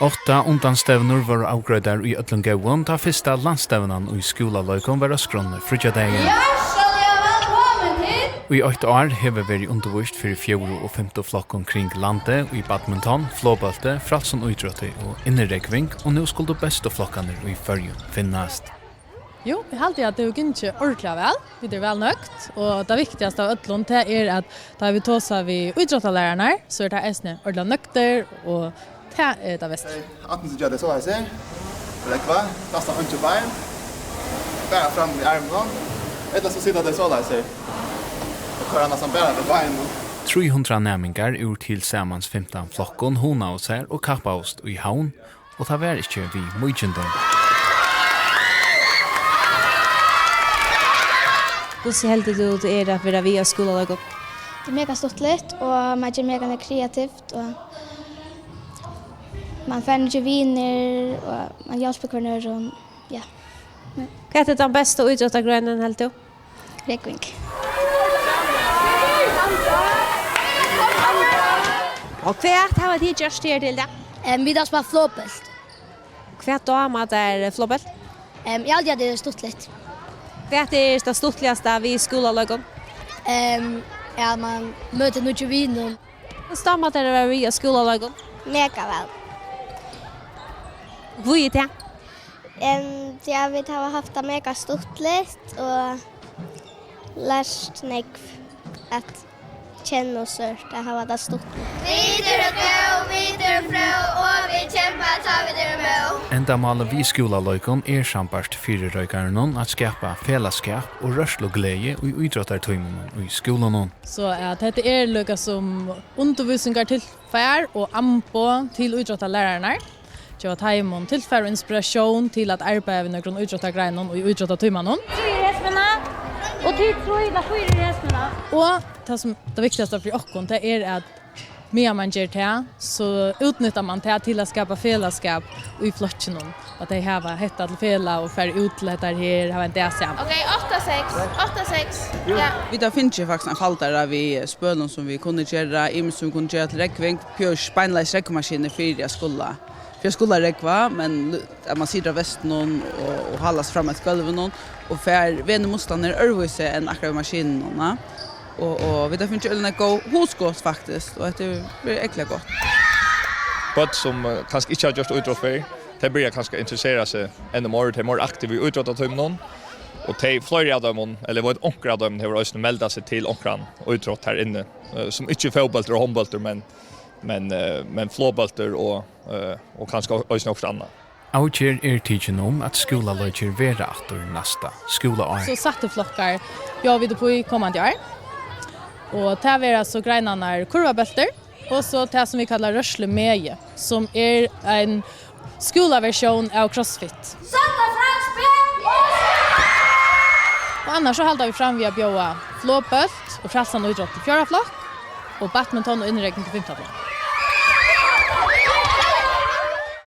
8 undanstevnur var avgrøydar i Ötlundgauan, ta fyrsta landstevnan i skolaløykon var skronne frutjadagen. I 8 år hever vært undervist for 4. og 5. flokk omkring landet i badminton, flåbølte, fralsen idrotti og innerekving, og nå skulle beste flokkene i førjen finnast. Jo, jeg halte at det er jo ikke ordentlig vel, vi er vel nøgt, og det viktigste av Ötlund er at da vi tåser vi idrottalærerne, så det eisne ordentlig nøkter, og det er det beste. 18 gjør det så jeg ser, rekva, nesten ikke bein, bare frem i armen, etter så sitter det så jeg ser. Og hver nesten bare på bein. 300 næmingar ur til samans 15 flokkon, hona og sær og kappaust i havn, og ta vær ikke vi mykjendom. Hvordan heldig du det at vi via skolaløygon? Det er mega stortligt, og man er mega kreativt, og man får ikke viner, og man hjelper hverandre, og ja. Hva er den beste idrottsgrenen helt du? Rekving. Og hva har de gjort her til det? Vi har spalt flåbelt. Hva damer er flåbelt? Jeg har det stortligt. Hva er det stortligste vi skolaløygon? Ja, man møter noe viner. Hvordan damer er det via skolaløygon? Mega vel. Hvor er det? Ja, vi har haft det mega stortligt, og lært nekv at kjenne oss det har vært stort. Vi er gå, vi er fra, og vi kjemper, tar vi det med. Enda malet vi skolaløykon sambart fyrir røykarnon at skapa fellesskap og rørslo glede i idrottartøymon i skolan. Så at dette lukka som undervisningar til fær og ampo til idrottarlærerne. Jag tar imon tillfär och inspiration till att arbeta med några idrottsgrenar och idrottstimmarna. Och till tror jag för resten. Och det viktigaste för oss det är att mer man gör det så utnyttjar man det till att skapa fällskap och i flocken att det här var hetta till fälla och för utlättar här har en det sen. Okej, 8-6. Ja. Vi där finns ju faktiskt en faltar där vi spelen som vi kunde göra, som kunde göra till räckving, pure spineless räckmaskiner för jag skulle. Jag skulle räkva, men att man sitter av västen och hallas fram ett golv och för vänner motståndare örvise än akkurat maskinen och vi där finns ju en gå hosgås faktiskt och det blir äckligt gott. But som kanske inte har gjort idrott för, det blir kanske intressera sig ännu mer, det är mer aktiv i idrottstimmen och det flera av dem eller vad ett onkra av dem har också meldat sig till onkran och idrott här inne som inte fotboll och handboll men flåbölter och kanske också något annat. Avgjer tidsen at skolaløyker vera atter nasta skolaår. Så satte flockar jag vid på i kommande år. Och det är så greinarna kurvabölter och så det som vi kallar rörsle meje som är en skolaversion av CrossFit. Och annars så håller vi fram via bjöa flåbölt och frälsan och idrott till 4 flock och badminton och inräkning till 15 flock.